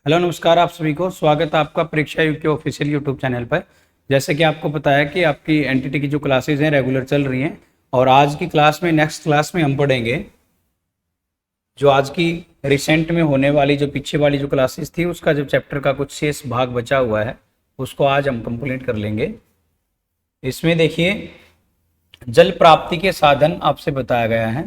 Hello नमस्कार आप सभी को स्वागत है आपका परीक्षा युग के ऑफिशियल यूट्यूब चैनल पर। जैसे कि आपको पता है कि आपकी एनटीटी की जो क्लासेज हैं रेगुलर चल रही हैं और आज की क्लास में नेक्स्ट क्लास में हम पढ़ेंगे जो आज की रिसेंट में होने वाली जो पीछे वाली जो क्लासेस थी उसका जो चैप्टर का कुछ शेष भाग बचा हुआ है उसको आज हम कंप्लीट कर लेंगे। इसमें देखिए जल प्राप्ति के साधन आपसे बताया गया है।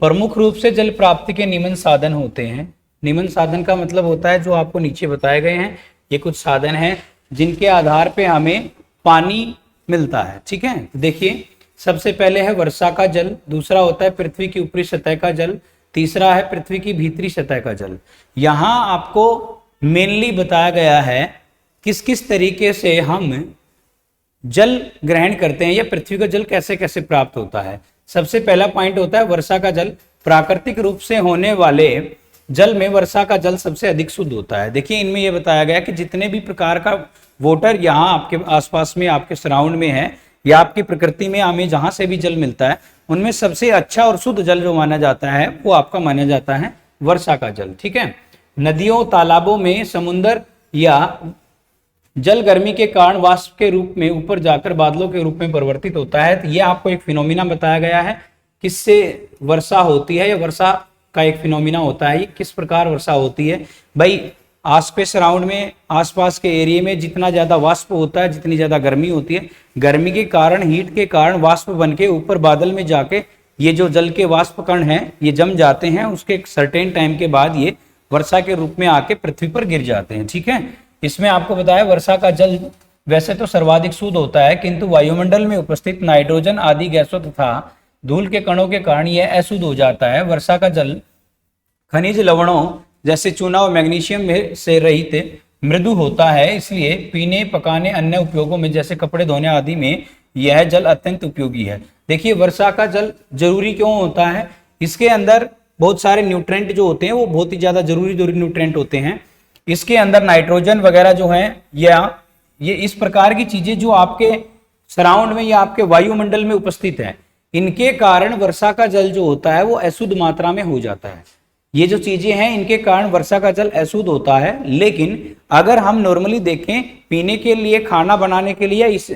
प्रमुख रूप से जल प्राप्ति के निम्न साधन होते हैं। निम्न साधन का मतलब होता है जो आपको नीचे बताए गए हैं, ये कुछ साधन हैं जिनके आधार पे हमें पानी मिलता है। ठीक है, देखिए सबसे पहले है वर्षा का जल, दूसरा होता है पृथ्वी की ऊपरी सतह का जल, तीसरा है पृथ्वी की भीतरी सतह का जल। यहाँ आपको मेनली बताया गया है किस किस तरीके से हम जल ग्रहण करते हैं या पृथ्वी का जल कैसे कैसे प्राप्त होता है। सबसे पहला पॉइंट होता है वर्षा का जल। प्राकृतिक रूप से होने वाले जल में वर्षा का जल सबसे अधिक शुद्ध होता है। देखिए इनमें यह बताया गया कि जितने भी प्रकार का वाटर यहाँ आपके आसपास में आपके सराउंड में है या आपकी प्रकृति में हमें जहां से भी जल मिलता है उनमें सबसे अच्छा और शुद्ध जल जो माना जाता है वो आपका माना जाता है वर्षा का जल। ठीक है, नदियों तालाबों में समुद्र या जल गर्मी के कारण वाष्प के रूप में ऊपर जाकर बादलों के रूप में परिवर्तित होता है। तो ये आपको एक फिनोमिना बताया गया है किससे वर्षा होती है या वर्षा का एक फिनोमिना होता है। ये किस प्रकार वर्षा होती है भाई, आसपास सराउंड में आसपास के एरिया में जितना ज्यादा वाष्प होता है जितनी ज्यादा गर्मी होती है, गर्मी के कारण हीट के कारण वाष्प बन के ऊपर बादल में जाके ये जो जल के वाष्प कण हैं ये जम जाते हैं। उसके एक सर्टेन टाइम के बाद ये वर्षा के रूप में आके पृथ्वी पर गिर जाते हैं। ठीक है, इसमें आपको बताया वर्षा का जल वैसे तो सर्वाधिक शुद्ध होता है किंतु वायुमंडल में उपस्थित नाइट्रोजन आदि गैसों तथा धूल के कणों के कारण यह अशुद्ध हो जाता है। वर्षा का जल खनिज लवणों जैसे चूना और मैग्नीशियम में से रहित मृदु होता है, इसलिए पीने पकाने अन्य उपयोगों में जैसे कपड़े धोने आदि में यह जल अत्यंत उपयोगी है। देखिए वर्षा का जल जरूरी क्यों होता है, इसके अंदर बहुत सारे न्यूट्रेंट जो होते हैं वो बहुत ही ज्यादा जरूरी न्यूट्रेंट होते हैं। इसके अंदर नाइट्रोजन वगैरह जो है या ये इस प्रकार की चीजें जो आपके सराउंड में या आपके वायुमंडल में उपस्थित है, इनके कारण वर्षा का जल जो होता है वो अशुद्ध मात्रा में हो जाता है। ये जो चीजें हैं इनके कारण वर्षा का जल अशुद्ध होता है। लेकिन अगर हम नॉर्मली देखें पीने के लिए, खाना बनाने के लिए, इस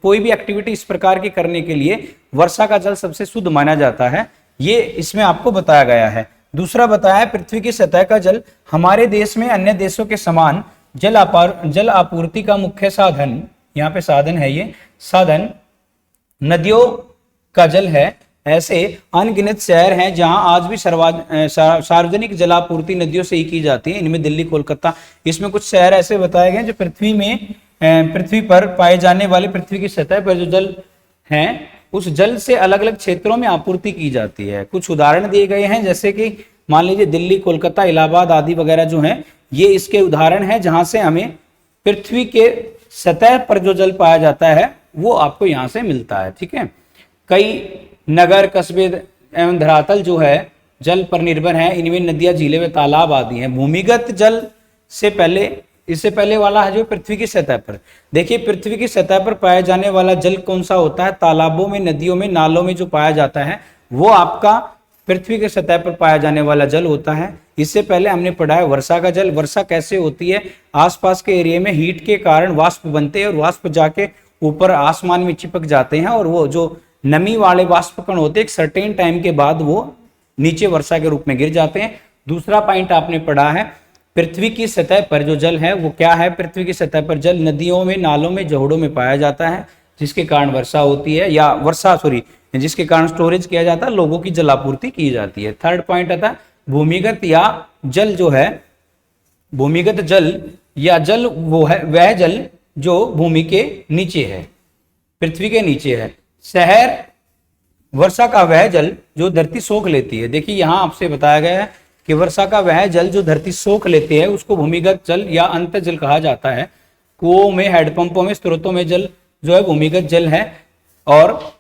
कोई भी एक्टिविटी इस प्रकार की करने के लिए वर्षा का जल सबसे शुद्ध माना जाता है। ये इसमें आपको बताया गया है। दूसरा बताया पृथ्वी की सतह का जल हमारे देश में अन्य देशों के समान जल आपूर्ति का मुख्य साधन, यहाँ पे साधन है, ये साधन नदियों का जल है। ऐसे अनगिनत शहर हैं जहां आज भी सार्वजनिक जलापूर्ति नदियों से ही की जाती है। इनमें दिल्ली, कोलकाता, इसमें कुछ शहर ऐसे बताए गए जो पृथ्वी पर पाए जाने वाले पृथ्वी की सतह पर जो जल हैं उस जल से अलग अलग क्षेत्रों में आपूर्ति की जाती है। कुछ उदाहरण दिए गए हैं जैसे कि मान लीजिए दिल्ली, कोलकाता, इलाहाबाद आदि वगैरह जो हैं ये इसके उदाहरण हैं जहां से हमें पृथ्वी के सतह पर जो जल पाया जाता है वो आपको यहाँ से मिलता है। ठीक है, कई नगर, कस्बे एवं धरातल जो है जल पर निर्भर है। इनमें नदियां, झीलें व तालाब आदि हैं। भूमिगत जल से पहले, इससे पहले वाला है जो पृथ्वी की सतह पर। देखिए पृथ्वी की सतह पर पाया जाने वाला जल कौन सा होता है, तालाबों में, नदियों में, नालों में जो पाया जाता है वो आपका पृथ्वी की सतह पर पाया जाने वाला जल होता है। इससे पहले हमने पढ़ा है वर्षा का जल। वर्षा कैसे होती है, आसपास के एरिया में हीट के कारण वाष्प बनते हैं और वाष्प जाके ऊपर आसमान में चिपक जाते हैं और वो जो नमी वाले वाष्प कण होते हैं एक सर्टेन टाइम के बाद वो नीचे वर्षा के रूप में गिर जाते हैं। दूसरा पॉइंट आपने पढ़ा है पृथ्वी की सतह पर जो जल है वो क्या है, पृथ्वी की सतह पर जल नदियों में, नालों में, जोहड़ों में पाया जाता है जिसके कारण वर्षा होती है या जिसके कारण स्टोरेज किया जाता है, लोगों की जलापूर्ति की जाती है। थर्ड पॉइंट आता है भूमिगत या जल जो है, भूमिगत जल या जल वो है वह जल जो भूमि के नीचे है, पृथ्वी के नीचे है। शहर वर्षा का वह जल जो धरती सोख लेती है। देखिए यहाँ आपसे बताया गया है कि वर्षा का वह जल जो धरती सोख लेती है उसको भूमिगत जल या अंतः जल कहा जाता है। कुओं में, हैंडपंपों में, स्रोतों में जल जो है भूमिगत जल है। और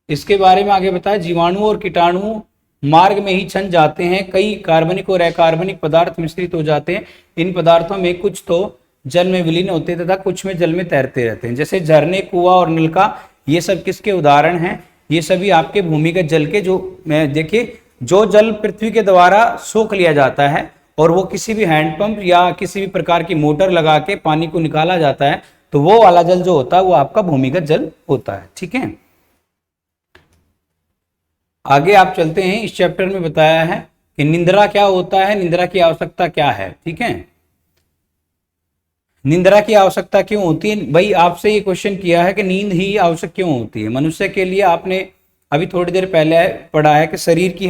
इसके बारे में आगे बताया जीवाणु और कीटाणु मार्ग में ही छन जाते हैं। कई कार्बनिक और अकार्बनिक पदार्थ मिश्रित हो जाते हैं। इन पदार्थों में कुछ तो जल में विलीन होते हैं तथा कुछ में जल में तैरते रहते हैं। जैसे झरने, कुआं और नलका, ये सब किसके उदाहरण हैं, ये सभी आपके भूमिगत जल के जो देखिए जो जल पृथ्वी के द्वारा सोख लिया जाता है और वो किसी भी हैंडपंप या किसी भी प्रकार की मोटर लगा के पानी को निकाला जाता है, तो वो वाला जल जो होता है वो आपका भूमिगत जल होता है। ठीक है, आगे आप चलते हैं। इस चैप्टर में बताया है कि निंद्रा क्या होता है, निंद्रा की आवश्यकता क्या है। ठीक है, निंद्रा की आवश्यकता क्यों होती है भाई, आपसे ये क्वेश्चन किया है कि नींद ही आवश्यक क्यों होती है मनुष्य के लिए। आपने अभी थोड़ी देर पहले पढ़ा है कि शरीर की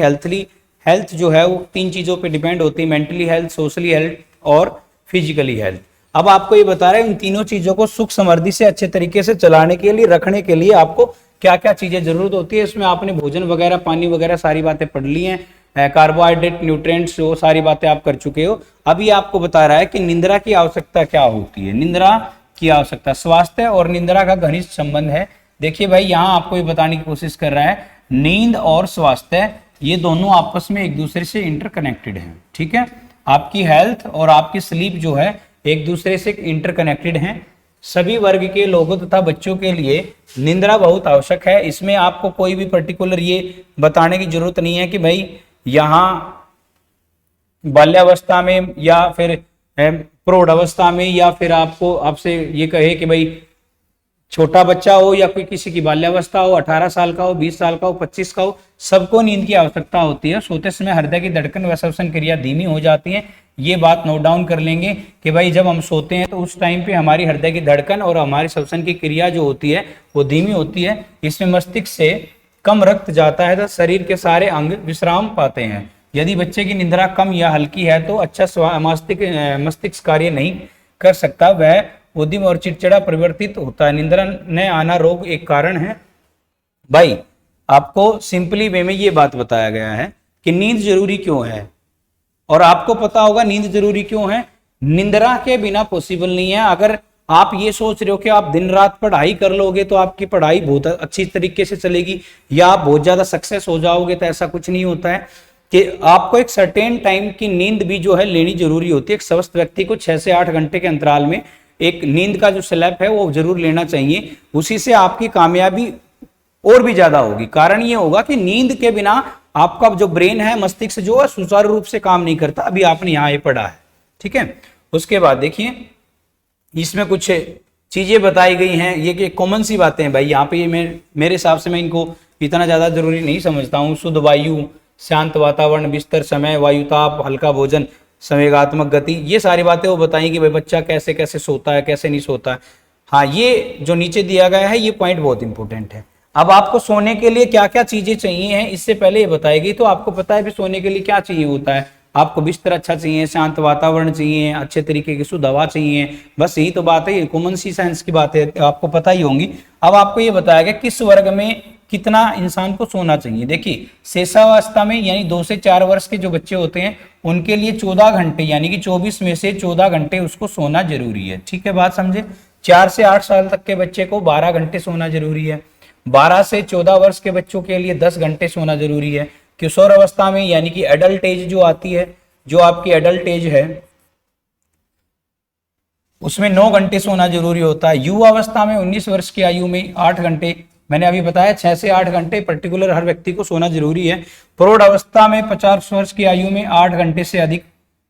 हेल्थ जो है वो 3 चीजों पे डिपेंड होती है, मेंटली हेल्थ, सोशली हेल्थ और फिजिकली हेल्थ। अब आपको ये बता रहे हैं इन तीनों चीजों को सुख समृद्धि से अच्छे तरीके से चलाने के लिए, रखने के लिए आपको क्या क्या चीजें जरूरत होती है। इसमें आपने भोजन वगैरह, पानी वगैरह सारी बातें पढ़ ली हैं, कार्बोहाइड्रेट, न्यूट्रिएंट्स, वो सारी बातें आप कर चुके हो। अभी आपको बता रहा है कि निंद्रा की आवश्यकता क्या होती है। निंद्रा की आवश्यकता, स्वास्थ्य और निंद्रा का घनिष्ठ संबंध है। देखिए भाई, यहाँ आपको ये बताने की कोशिश कर रहा है नींद और स्वास्थ्य ये दोनों आपस में एक दूसरे से इंटरकनेक्टेड हैं। ठीक है, आपकी हेल्थ और आपकी स्लीप जो है एक दूसरे से इंटरकनेक्टेड हैं। सभी वर्ग के लोगों तथा बच्चों के लिए निंद्रा बहुत आवश्यक है। इसमें आपको कोई भी पर्टिकुलर ये बताने की जरूरत नहीं है कि भाई यहाँ बाल्यावस्था में या फिर प्रौढ़ अवस्था में, या फिर आपसे ये कहे कि भाई छोटा बच्चा हो या कोई किसी की बाल्यावस्था हो, 18 साल का हो, 20 साल का हो, 25 का हो, सबको नींद की आवश्यकता होती है। सोते समय हृदय की धड़कन व श्वसन क्रिया धीमी हो जाती है। ये बात नोट डाउन कर लेंगे कि भाई जब हम सोते हैं तो उस टाइम पे हमारी हृदय की धड़कन और हमारी श्वसन की क्रिया जो होती है वो धीमी होती है। इसमें मस्तिष्क से कम रक्त जाता है तो शरीर के सारे अंग विश्राम पाते हैं। यदि बच्चे की निंद्रा कम या हल्की है तो अच्छा मस्तिष्क कार्य नहीं कर सकता, वह उद्यम और चिड़चिड़ा परिवर्तित होता है। निंद्रा न आना रोग एक कारण है। भाई आपको सिंपली वे में ये बात बताया गया है कि नींद जरूरी क्यों है, और आपको पता होगा नींद जरूरी क्यों है। निंद्रा के बिना पॉसिबल नहीं है। अगर आप ये सोच रहे हो कि आप दिन रात पढ़ाई कर लोगे तो आपकी पढ़ाई बहुत अच्छी तरीके से चलेगी या आप बहुत ज्यादा सक्सेस हो जाओगे, तो ऐसा कुछ नहीं होता है। कि आपको एक सर्टेन टाइम की नींद भी जो है लेनी जरूरी होती है। एक स्वस्थ व्यक्ति को 6 से 8 घंटे के अंतराल में एक नींद का जो स्लैप है वो जरूर लेना चाहिए। उसी से आपकी कामयाबी और भी ज्यादा होगी। कारण ये होगा कि नींद के बिना आपका जो ब्रेन है, मस्तिष्क जो है सुचारू रूप से काम नहीं करता। अभी आपने यहाँ ये पढ़ा है। ठीक है, उसके बाद देखिए इसमें कुछ चीजें बताई गई हैं। ये कॉमन सी बातें हैं भाई। यहाँ पे ये मेरे हिसाब से मैं इनको इतना ज्यादा जरूरी नहीं समझता हूँ। शुद्ध वायु, शांत वातावरण, बिस्तर समय, वायुताप, हल्का भोजन, संवेगात्मक गति, ये सारी बातें वो बताई कि भाई बच्चा कैसे कैसे सोता है, कैसे नहीं सोता है। हाँ, ये जो नीचे दिया गया है ये पॉइंट बहुत इंपॉर्टेंट है। अब आपको सोने के लिए क्या क्या चीजें चाहिए हैं इससे पहले ये बताएगी, तो आपको पता है भी सोने के लिए क्या चाहिए होता है। आपको बिस्तर अच्छा चाहिए, शांत वातावरण चाहिए, अच्छे तरीके की शुद्ध हवा चाहिए। बस यही तो बात है, कॉमन सी साइंस की बात है, आपको पता ही होंगी। अब आपको ये बताया गया किस वर्ग में कितना इंसान को सोना चाहिए। देखिए शेषावस्था में यानी 2 से 4 वर्ष के जो बच्चे होते हैं उनके लिए 14 घंटे यानी कि 24 में से 14 घंटे उसको सोना जरूरी है। ठीक है, बात समझे। 4 से 8 साल तक के बच्चे को 12 घंटे सोना जरूरी है। 12 से 14 वर्ष के बच्चों के लिए 10 घंटे सोना जरूरी है। किशोर अवस्था में यानी कि एडल्ट एज जो आती है, जो आपकी एडल्ट एज है उसमें 9 घंटे सोना जरूरी होता है। युवा अवस्था में 19 वर्ष की आयु में 8 घंटे, मैंने अभी बताया 6 से 8 घंटे पर्टिकुलर हर व्यक्ति को सोना जरूरी है। प्रौढ़ अवस्था में 50 वर्ष की आयु में 8 घंटे से अधिक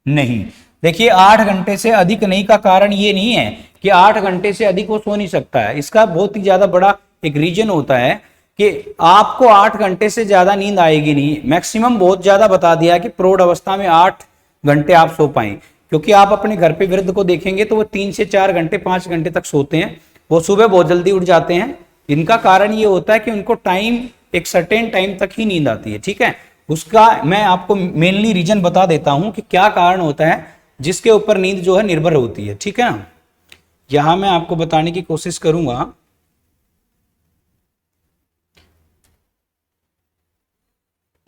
नहीं। देखिए 8 घंटे से अधिक नहीं का कारण ये नहीं है कि 8 घंटे से अधिक वो सो नहीं सकता है। इसका बहुत ही ज्यादा बड़ा एक रीजन होता है कि आपको 8 घंटे से ज्यादा नींद आएगी नहीं। मैक्सिमम बहुत ज्यादा बता दिया कि प्रौढ़ अवस्था में 8 घंटे आप सो पाए, क्योंकि आप अपने घर पे वृद्ध को देखेंगे तो वो 3 से 4 घंटे 5 घंटे तक सोते हैं। वो सुबह बहुत जल्दी उठ जाते हैं। इनका कारण ये होता है कि उनको टाइम, एक सर्टेन टाइम तक ही नींद आती है। ठीक है, उसका मैं आपको मेनली रीजन बता देता हूं कि क्या कारण होता है जिसके ऊपर नींद जो है निर्भर होती है। ठीक है ना, यहां मैं आपको बताने की कोशिश करूंगा।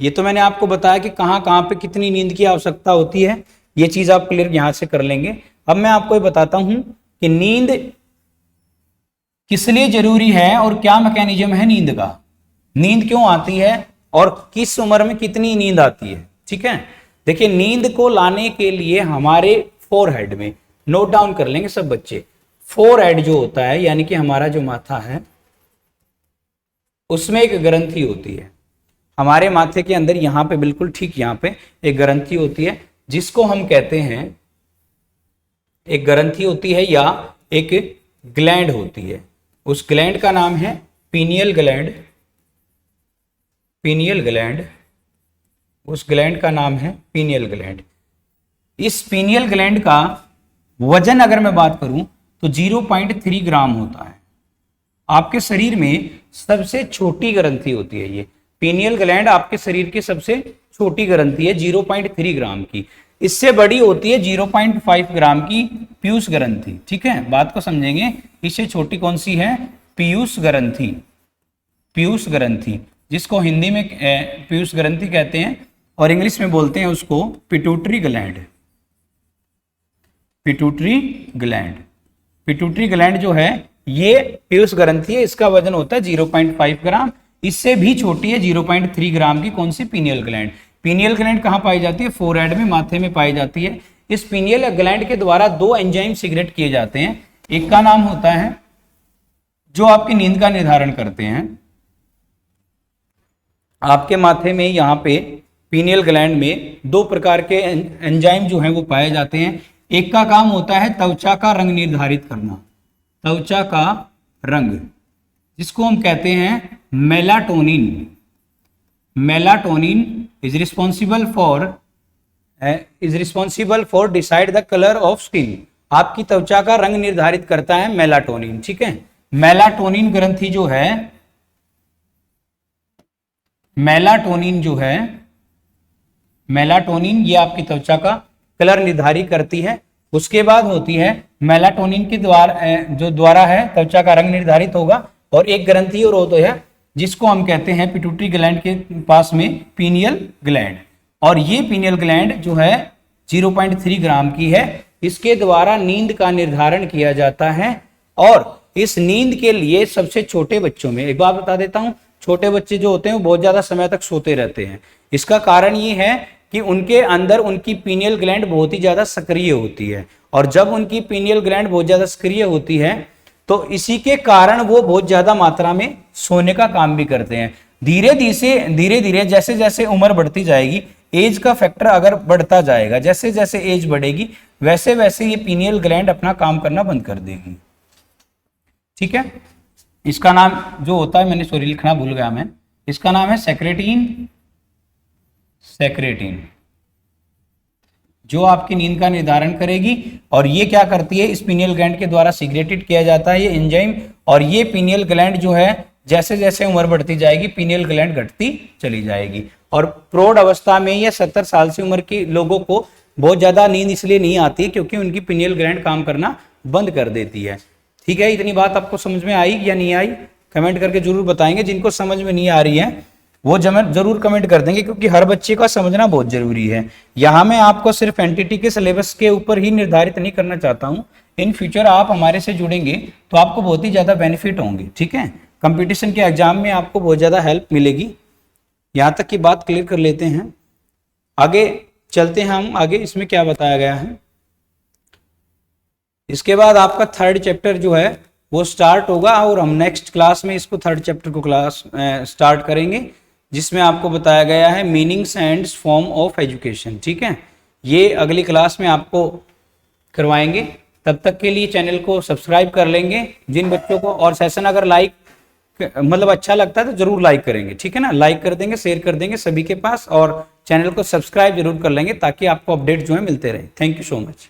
ये तो मैंने आपको बताया कि कहां कहां पे कितनी नींद की आवश्यकता होती है, ये चीज आप क्लियर यहां से कर लेंगे। अब मैं आपको ये बताता हूं कि नींद किस लिए जरूरी है और क्या मैकेनिज्म है नींद का, नींद क्यों आती है और किस उम्र में कितनी नींद आती है। ठीक है, देखिए नींद को लाने के लिए हमारे फोरहेड में, नोट डाउन कर लेंगे सब बच्चे, फोरहेड जो होता है यानी कि हमारा जो माथा है उसमें एक ग्रंथि होती है। हमारे माथे के अंदर यहाँ पे बिल्कुल ठीक यहाँ पे एक ग्रंथि होती है। जिसको हम कहते हैं, एक ग्रंथि होती है या एक ग्लैंड होती है, उस ग्लैंड का नाम है पीनियल ग्लैंड। पीनियल ग्लैंड, उस ग्लैंड का नाम है पीनियल ग्लैंड। इस पीनियल ग्लैंड का वजन अगर मैं बात करूं तो 0.3 ग्राम होता है। आपके शरीर में सबसे छोटी ग्रंथि होती है ये पीनियल ग्लैंड, आपके शरीर की सबसे छोटी ग्रंथि है 0.3 ग्राम की। इससे बड़ी होती है 0.5 ग्राम की पीयूष ग्रंथि। ठीक है, बात को समझेंगे। इससे छोटी कौन सी है? पीयूष ग्रंथि। पीयूष ग्रंथि, जिसको हिंदी में पीयूष ग्रंथि कहते हैं और इंग्लिश में बोलते हैं उसको pituitary gland. Pituitary gland, pituitary gland जो है ये पीयूष ग्रंथि है, इसका वजन होता है 0.5 ग्राम। इससे भी छोटी है 0.3 ग्राम की कौन सी? Pineal gland. पीनियल ग्लैंड कहाँ पाई जाती है? फोरहेड में, माथे में पाई जाती है। इस पीनियल ग्लैंड के द्वारा 2 एंजाइम सीक्रेट किए जाते हैं। एक का नाम होता है जो आपकी नींद का निर्धारण करते हैं। आपके माथे में यहाँ पे पीनियल ग्लैंड में 2 प्रकार के एंजाइम जो हैं वो पाए जाते हैं। एक का काम होता है त्वचा का रंग निर्धारित करना, त्वचा का रंग, जिसको हम कहते हैं melatonin. Melatonin is responsible for decide the colour of skin. आपकी त्वचा का रंग निर्धारित करता है मेलाटोनिन। ठीक है, मेलाटोनिन ग्रंथि जो है, मेलाटोनिन जो है, मेलाटोनिन ये आपकी त्वचा का कलर निर्धारित करती है। उसके बाद होती है मेलाटोनिन के द्वारा है त्वचा का रंग निर्धारित होगा। और एक ग्रंथि और होता है जिसको हम कहते हैं पिट्यूटरी ग्लैंड के पास में पीनियल ग्लैंड। और ये पीनियल ग्लैंड जो है 0.3 ग्राम की है। इसके द्वारा नींद का निर्धारण किया जाता है। और इस नींद के लिए सबसे छोटे बच्चों में, एक बात बता देता हूं, छोटे बच्चे जो होते हैं वो बहुत ज्यादा समय तक सोते रहते हैं। इसका कारण ये है कि उनके अंदर उनकी पीनियल ग्लैंड बहुत ही ज्यादा सक्रिय होती है। और जब उनकी पीनियल ग्लैंड बहुत ज्यादा सक्रिय होती है तो इसी के कारण वो बहुत ज्यादा मात्रा में सोने का काम भी करते हैं। धीरे धीरे जैसे जैसे उम्र बढ़ती जाएगी, एज का फैक्टर अगर बढ़ता जाएगा, जैसे जैसे एज बढ़ेगी वैसे वैसे ये पीनियल ग्लैंड अपना काम करना बंद कर देगी। ठीक है, इसका नाम जो होता है, मैंने सॉरी लिखना भूल गया मैं, इसका नाम है सेक्रेटिन। सेक्रेटिन जो आपकी नींद का निर्धारण करेगी। और ये क्या करती है? इस पीनियल ग्लैंड के द्वारा सीक्रेटेड किया जाता है ये एंजाइम। और ये पीनियल ग्लैंड जो है जैसे जैसे उम्र बढ़ती जाएगी पीनियल ग्लैंड घटती चली जाएगी। और प्रौढ़ अवस्था में या 70 साल से उम्र के लोगों को बहुत ज्यादा नींद इसलिए नहीं आती है क्योंकि उनकी पीनियल ग्लैंड काम करना बंद कर देती है। ठीक है, इतनी बात आपको समझ में आई या नहीं आई? कमेंट करके जरूर बताएंगे। जिनको समझ में नहीं आ रही है वो जरूर कमेंट कर देंगे, क्योंकि हर बच्चे का समझना बहुत जरूरी है। यहाँ मैं आपको सिर्फ एनटीटी के सिलेबस के ऊपर ही निर्धारित नहीं करना चाहता हूँ। इन फ्यूचर आप हमारे से जुड़ेंगे तो आपको बहुत ही ज्यादा बेनिफिट होंगे। ठीक है, कंपटीशन के एग्जाम में आपको बहुत ज्यादा हेल्प मिलेगी। यहाँ तक की बात क्लियर कर लेते हैं, आगे चलते हैं हम। आगे इसमें क्या बताया गया है, इसके बाद आपका 3rd चैप्टर जो है वो स्टार्ट होगा और हम नेक्स्ट क्लास में इसको 3rd चैप्टर को क्लास स्टार्ट करेंगे, जिसमें आपको बताया गया है meanings and form of education. ठीक है, ये अगली क्लास में आपको करवाएंगे। तब तक के लिए चैनल को सब्सक्राइब कर लेंगे जिन बच्चों को, और सेशन अगर लाइक मतलब अच्छा लगता है तो जरूर लाइक करेंगे। ठीक है ना, लाइक कर देंगे, शेयर कर देंगे सभी के पास, और चैनल को सब्सक्राइब जरूर कर लेंगे ताकि आपको अपडेट जो है मिलते रहे। Thank you so much.